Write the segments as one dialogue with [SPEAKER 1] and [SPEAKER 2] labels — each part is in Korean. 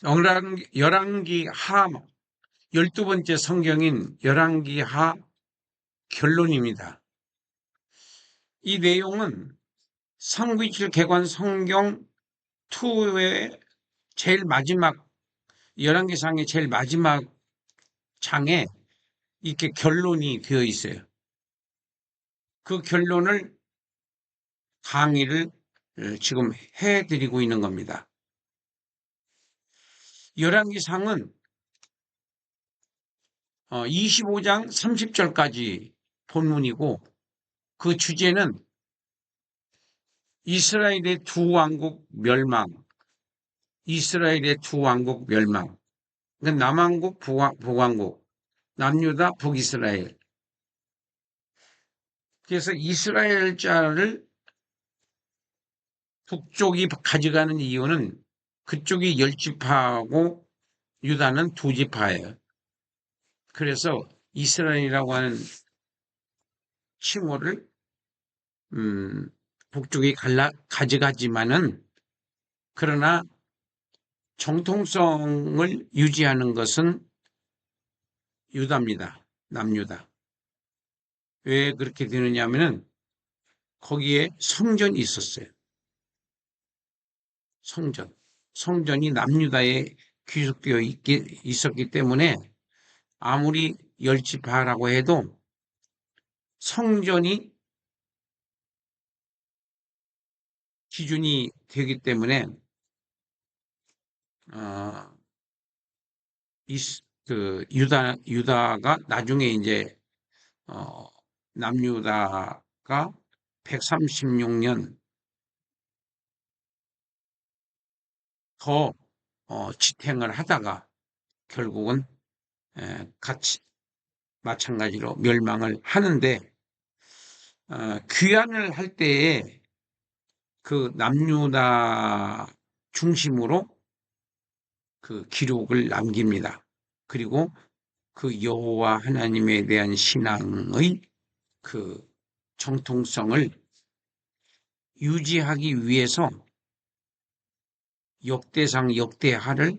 [SPEAKER 1] 열왕기 하 12번째 성경인 열왕기 하 결론입니다. 이 내용은 삼구이칠 개관 성경 2의 제일 마지막 열왕기상의 제일 마지막 장에 이렇게 결론이 되어 있어요. 그 결론을 강의를 지금 해드리고 있는 겁니다. 열왕기상은 25장 30절까지 본문이고 그 주제는 이스라엘의 두 왕국 멸망, 이스라엘의 두 왕국 멸망, 남왕국, 북왕국, 남유다, 북이스라엘. 그래서 이스라엘자를 북쪽이 가져가는 이유는 그쪽이 10지파하고 유다는 2지파예요. 그래서 이스라엘이라고 하는 칭호를 북쪽이 가져가지만은 그러나 정통성을 유지하는 것은 유다입니다. 남유다. 왜 그렇게 되느냐 하면은 거기에 성전이 있었어요. 성전이 남유다에 귀속되어 있었기 때문에 아무리 10지파라고 해도 성전이 기준이 되기 때문에 유다가 나중에 이제 남유다가 136년 더 지탱을 하다가 결국은 같이 마찬가지로 멸망을 하는데 귀환을 할 때에 그 남유다 중심으로 그 기록을 남깁니다. 그리고 그 여호와 하나님에 대한 신앙의 그 정통성을 유지하기 위해서 역대상 역대하를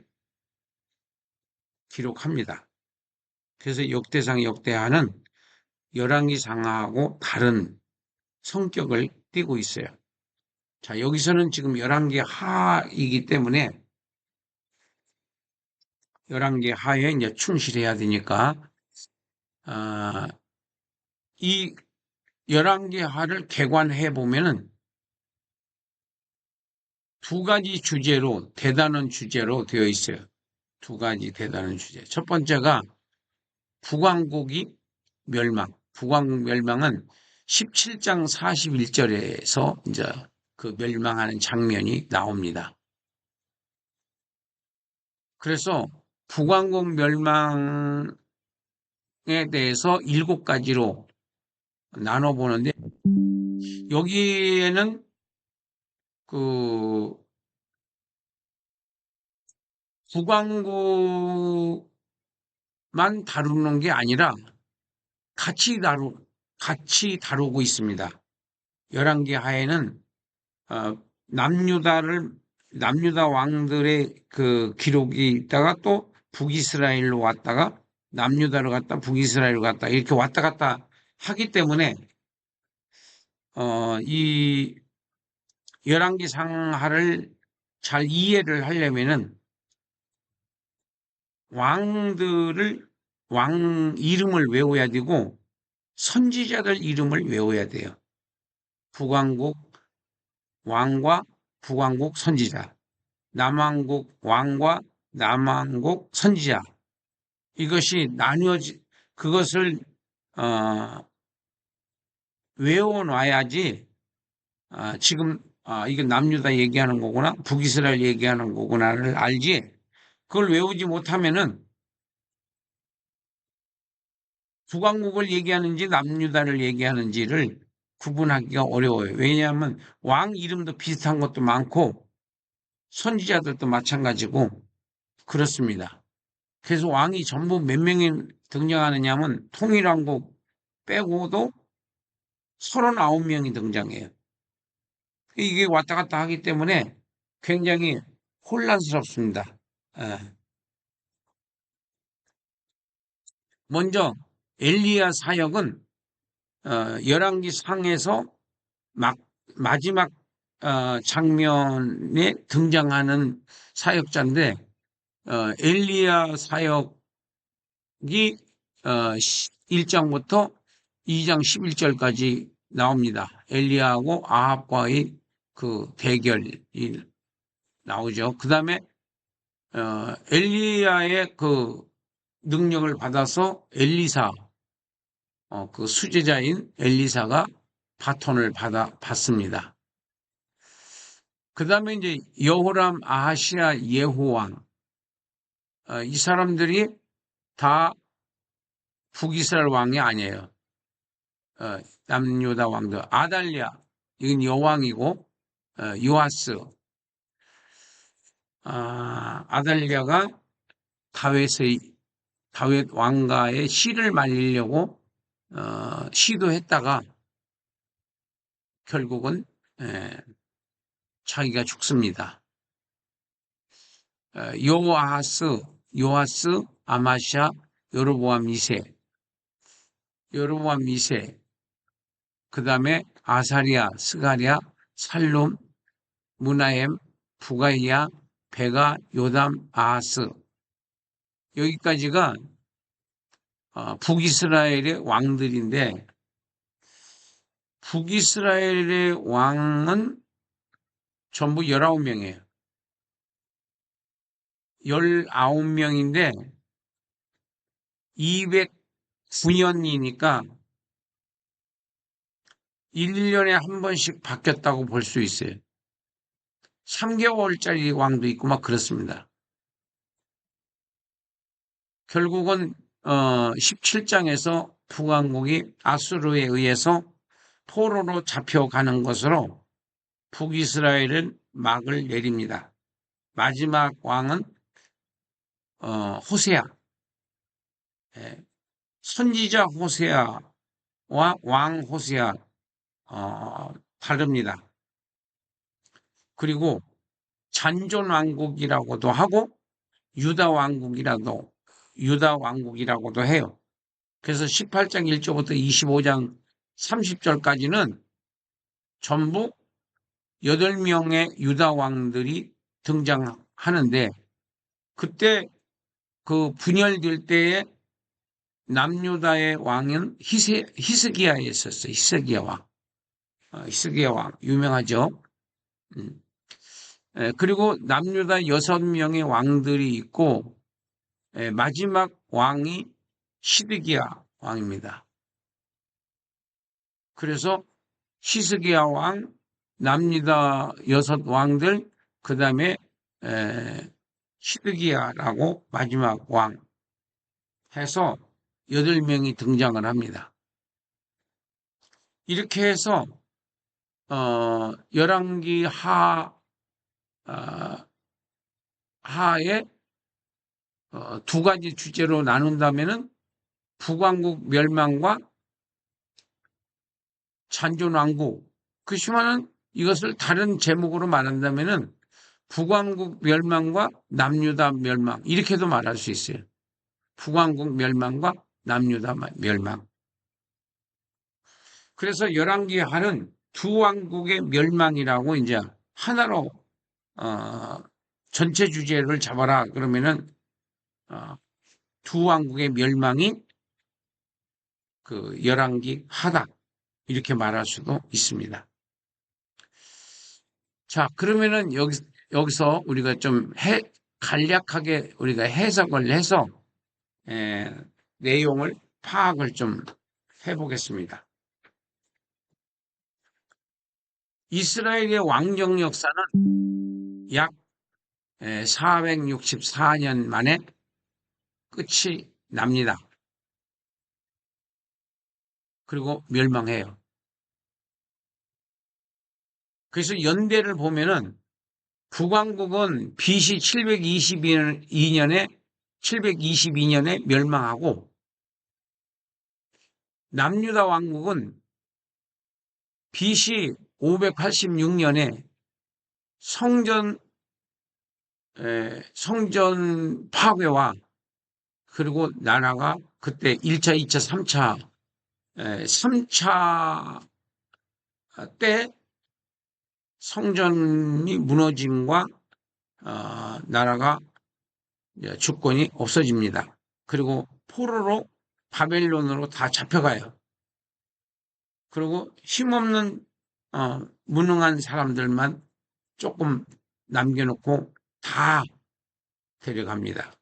[SPEAKER 1] 기록합니다. 그래서 역대상 역대하는 열왕기상하고 다른 성격을 띠고 있어요. 자, 여기서는 지금 열왕기 하이기 때문에 열왕기 하에 이제 충실해야 되니까 이 열왕기 하를 개관해 보면은 두 가지 주제로 대단한 주제로 되어 있어요. 두 가지 대단한 주제. 첫 번째가 북왕국이 멸망. 북왕국 멸망은 17장 41절에서 이제 그 멸망하는 장면이 나옵니다. 그래서 북왕국 멸망에 대해서 7가지로 나눠보는데 여기에는 그 북왕국만 다루는 게 아니라 같이 다루고 있습니다. 열왕기 하에는 남유다 왕들의 그 기록이 있다가 또 북이스라엘로 왔다가 남유다로 갔다 북이스라엘로 갔다 이렇게 왔다 갔다 하기 때문에 이 열왕기 상하를 잘 이해를 하려면은 왕 이름을 외워야 되고 선지자들 이름을 외워야 돼요. 북왕국 왕과 북왕국 선지자, 남왕국 왕과 남왕국 선지자. 이것이 그것을 외워놔야지 지금 이게 남유다 얘기하는 거구나 북이스라엘 얘기하는 거구나를 알지. 그걸 외우지 못하면은 북왕국을 얘기하는지 남유다를 얘기하는지를 구분하기가 어려워요. 왜냐하면 왕 이름도 비슷한 것도 많고 선지자들도 마찬가지고 그렇습니다. 그래서 왕이 전부 몇 명이 등장하느냐면 통일왕국 빼고도 39명이 등장해요. 이게 왔다 갔다 하기 때문에 굉장히 혼란스럽습니다. 예. 먼저 엘리야 사역은 열왕기 상에서 막 마지막 장면에 등장하는 사역자인데 엘리야 사역이 1장부터 2장 11절까지 나옵니다. 엘리야하고 아합과의 그 대결이 나오죠. 그 다음에 엘리야의 그 능력을 받아서 엘리사, 그 수제자인 엘리사가 바톤을 받습니다. 그 다음에 이제 여호람, 아하시야, 예호왕, 이 사람들이 다 북이스라엘 왕이 아니에요. 남유다 왕들. 아달랴, 이건 여왕이고, 요아스, 아달랴가 다윗 왕가의 씨를 말리려고 시도했다가 결국은 자기가 죽습니다. 요아스, 아마샤, 여로보암 2세, 그 다음에 아사리아, 스가랴, 살룸, 무나엠, 부가이야, 베가, 요담, 아하스. 여기까지가 북이스라엘의 왕들인데 북이스라엘의 왕은 전부 19명이에요. 19명인데 209년이니까 1년에 한 번씩 바뀌었다고 볼 수 있어요. 3개월짜리 왕도 있고 막 그렇습니다. 결국은 17장에서 북왕국이 아수르에 의해서 포로로 잡혀가는 것으로 북이스라엘은 막을 내립니다. 마지막 왕은 호세아, 예, 선지자 호세아와 왕 호세아 다릅니다. 그리고 잔존 왕국이라고도 하고 유다 왕국이라고도 해요. 그래서 18장 1절부터 25장 30절까지는 전부 8명의 유다 왕들이 등장하는데 그때 그 분열될 때에 남유다의 왕은 히스기야였었어요. 히스기야 왕. 히스기야 왕 유명하죠. 그리고 남유다 6명의 왕들이 있고 마지막 왕이 시드기야 왕입니다. 그래서 시스기야 왕, 남유다 6왕들, 그 다음에 시드기야라고 마지막 왕 해서 8명이 등장을 합니다. 이렇게 해서 열왕기 하에 두 가지 주제로 나눈다면은 북왕국 멸망과 잔존왕국. 그렇지만은 이것을 다른 제목으로 말한다면은 북왕국 멸망과 남유다 멸망 이렇게도 말할 수 있어요. 북왕국 멸망과 남유다 멸망. 그래서 열왕기 하는 두 왕국의 멸망이라고 이제 하나로 전체 주제를 잡아라 그러면은 두 왕국의 멸망이 그 열왕기 하다 이렇게 말할 수도 있습니다. 자, 그러면은 여기서 우리가 좀 간략하게 우리가 해석을 해서 내용을 파악을 좀 해보겠습니다. 이스라엘의 왕정 역사는 약 464년 만에 끝이 납니다. 그리고 멸망해요. 그래서 연대를 보면은 북왕국은 BC 722년에 멸망하고 남유다 왕국은 BC 586년에 성전 성전 파괴와 그리고 나라가 그때 1차, 2차, 3차, 3차 때 성전이 무너짐과 나라가 주권이 없어집니다. 그리고 포로로 바벨론으로 다 잡혀가요. 그리고 힘없는 무능한 사람들만 조금 남겨놓고 다 데려갑니다.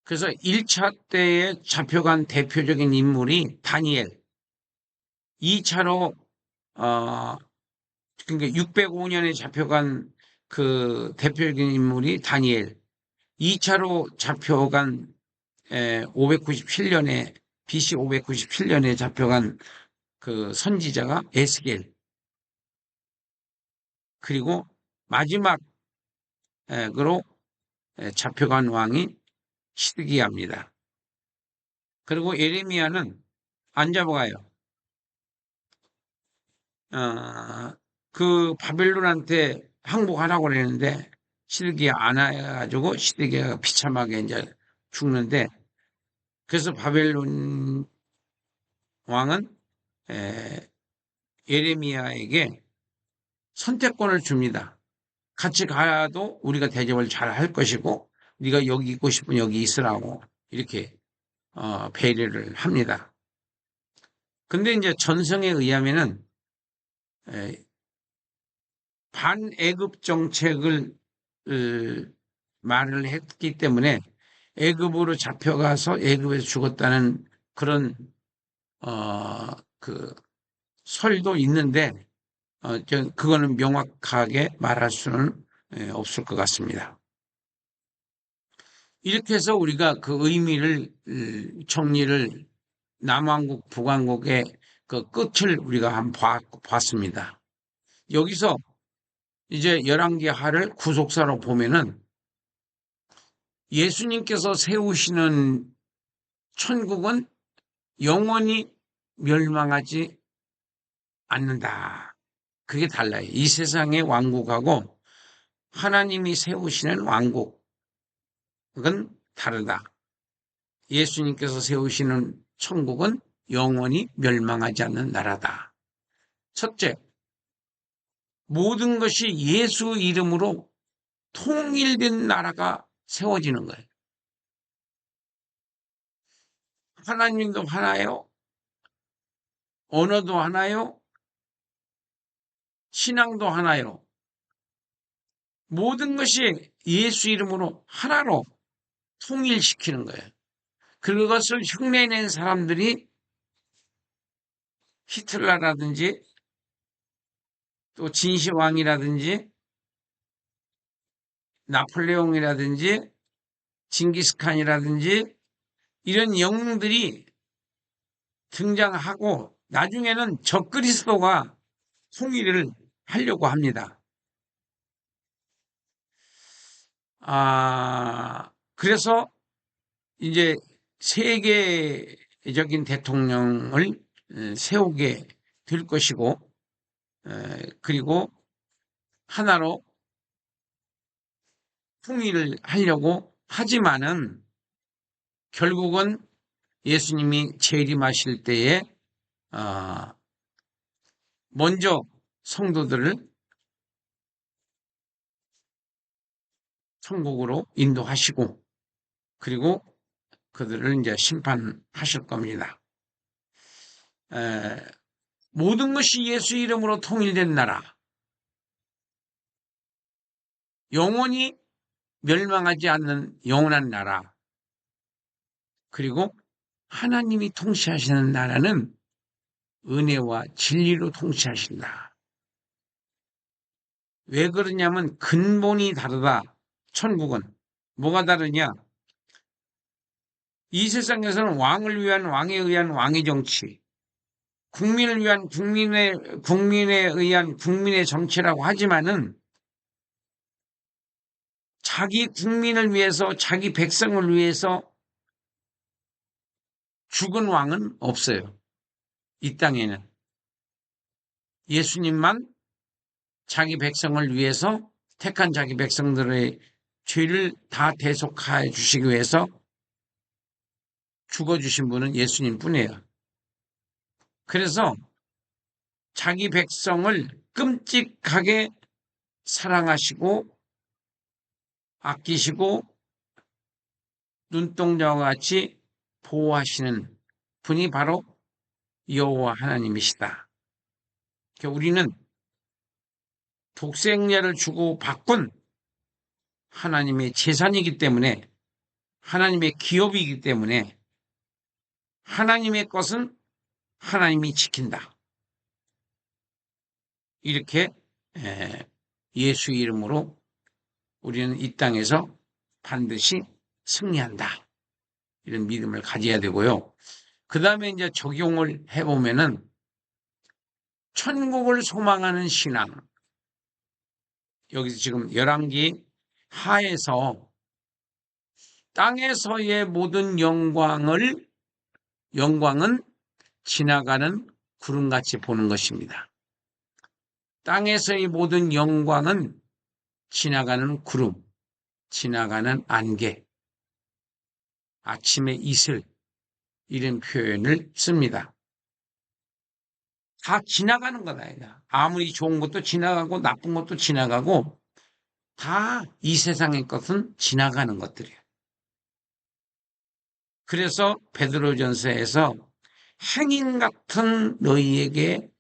[SPEAKER 1] 그래서 1차 때에 잡혀간 대표적인 인물이 다니엘, 2차로 그러니까 605년에 잡혀간 그 대표적인 인물이 다니엘, 2차로 잡혀간 597년에 BC 597년에 잡혀간 그 선지자가 에스겔, 그리고 마지막으로 잡혀간 왕이 시드기야입니다. 그리고 예레미야는 안 잡아가요. 그 바벨론한테 항복하라고 그랬는데 시드기야 안 해가지고 시드기야가 비참하게 이제 죽는데, 그래서 바벨론 왕은 예레미야에게 선택권을 줍니다. 같이 가도 우리가 대접을 잘 할 것이고 네가 여기 있고 싶으면 여기 있으라고 이렇게 배려를 합니다. 근데 이제 전성에 의하면은 반애굽 정책을 말을 했기 때문에 애굽으로 잡혀가서 애굽에서 죽었다는 그런 그 설도 있는데 그거는 명확하게 말할 수는 없을 것 같습니다. 이렇게 해서 우리가 그 의미를 정리를 남왕국 북왕국의 그 끝을 우리가 한번 봤습니다. 여기서 이제 열왕기하를 구속사로 보면은 예수님께서 세우시는 천국은 영원히 멸망하지 않는다. 그게 달라요. 이 세상의 왕국하고 하나님이 세우시는 왕국은 다르다. 예수님께서 세우시는 천국은 영원히 멸망하지 않는 나라다. 첫째, 모든 것이 예수 이름으로 통일된 나라가 세워지는 거예요. 하나님도 하나요? 언어도 하나요? 신앙도 하나요? 모든 것이 예수 이름으로 하나로 통일시키는 거예요. 그것을 흉내낸 사람들이 히틀러라든지 또 진시황이라든지 나폴레옹이라든지 징기스칸이라든지 이런 영웅들이 등장하고 나중에는 적그리스도가 통일을 하려고 합니다. 그래서 이제 세계적인 대통령을 세우게 될 것이고, 그리고 하나로 통일을 하려고 하지만은 결국은 예수님이 재림하실 때에 먼저 성도들을 천국으로 인도하시고 그리고 그들을 이제 심판하실 겁니다. 모든 것이 예수 이름으로 통일된 나라, 영원히 멸망하지 않는 영원한 나라, 그리고 하나님이 통치하시는 나라는 은혜와 진리로 통치하신다. 왜 그러냐면 근본이 다르다. 천국은 뭐가 다르냐? 이 세상에서는 왕을 위한 왕에 의한 왕의 정치, 국민을 위한 국민에 의한 국민의 정치라고 하지만은 자기 국민을 위해서 자기 백성을 위해서 죽은 왕은 없어요. 이 땅에는 예수님만 자기 백성을 위해서 택한 자기 백성들의 죄를 다 대속하여 주시기 위해서 죽어주신 분은 예수님 뿐이에요. 그래서 자기 백성을 끔찍하게 사랑하시고 아끼시고 눈동자와 같이 보호하시는 분이 바로 여호와 하나님이시다. 우리는 독생자를 주고 바꾼 하나님의 재산이기 때문에, 하나님의 기업이기 때문에 하나님의 것은 하나님이 지킨다. 이렇게 예수 이름으로 우리는 이 땅에서 반드시 승리한다. 이런 믿음을 가져야 되고요. 그 다음에 이제 적용을 해보면은 천국을 소망하는 신앙. 여기서 지금 열왕기 하에서 땅에서의 모든 영광은 지나가는 구름같이 보는 것입니다. 땅에서의 모든 영광은 지나가는 구름, 지나가는 안개, 아침의 이슬, 이런 표현을 씁니다. 다 지나가는 거다. 아무리 좋은 것도 지나가고 나쁜 것도 지나가고 다 이 세상의 것은 지나가는 것들이에요. 그래서 베드로전서에서 행인 같은 너희에게,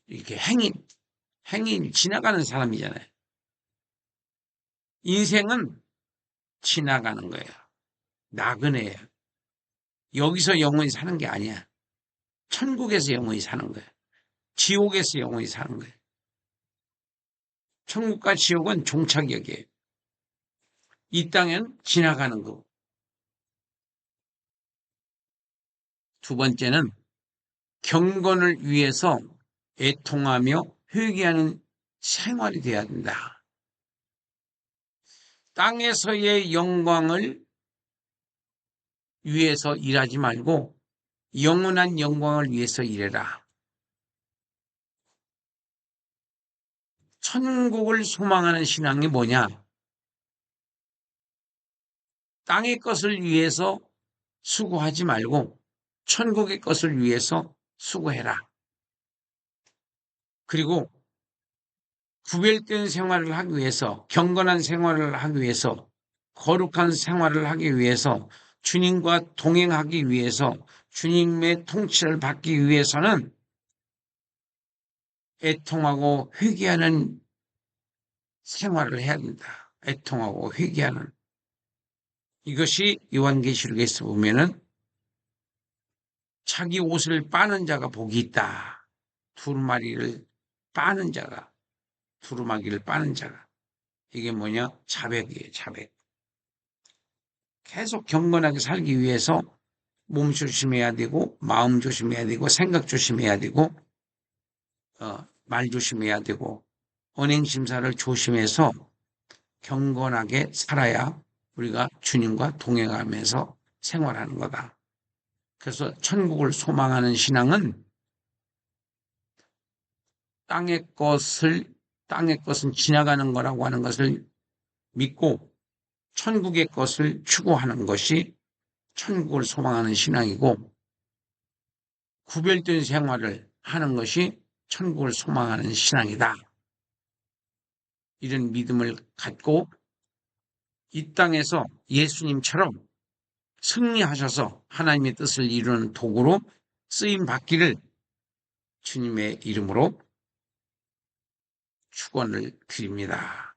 [SPEAKER 1] 이렇게 행인 지나가는 사람이잖아요. 인생은 지나가는 거예요. 나그네예요. 여기서 영원히 사는 게 아니야. 천국에서 영원히 사는 거예요. 지옥에서 영원히 사는 거예요. 천국과 지옥은 종착역이에요. 이 땅엔 지나가는 거. 두 번째는 경건을 위해서 애통하며 회개하는 생활이 되어야 된다. 땅에서의 영광을 위해서 일하지 말고 영원한 영광을 위해서 일해라. 천국을 소망하는 신앙이 뭐냐? 땅의 것을 위해서 수고하지 말고 천국의 것을 위해서 수고해라. 그리고 구별된 생활을 하기 위해서, 경건한 생활을 하기 위해서, 거룩한 생활을 하기 위해서, 주님과 동행하기 위해서, 주님의 통치를 받기 위해서는 애통하고 회개하는 생활을 해야 된다. 애통하고 회개하는. 이것이 요한계시록에서 보면은 자기 옷을 빠는 자가 복이 있다. 두루마기를 빠는 자가. 이게 뭐냐? 자백이에요, 자백. 계속 경건하게 살기 위해서 몸 조심해야 되고, 마음 조심해야 되고, 생각 조심해야 되고, 말 조심해야 되고, 언행심사를 조심해서 경건하게 살아야 우리가 주님과 동행하면서 생활하는 거다. 그래서 천국을 소망하는 신앙은 땅의 것은 지나가는 거라고 하는 것을 믿고 천국의 것을 추구하는 것이 천국을 소망하는 신앙이고, 구별된 생활을 하는 것이 천국을 소망하는 신앙이다. 이런 믿음을 갖고 이 땅에서 예수님처럼 승리하셔서 하나님의 뜻을 이루는 도구로 쓰임 받기를 주님의 이름으로 축원을 드립니다.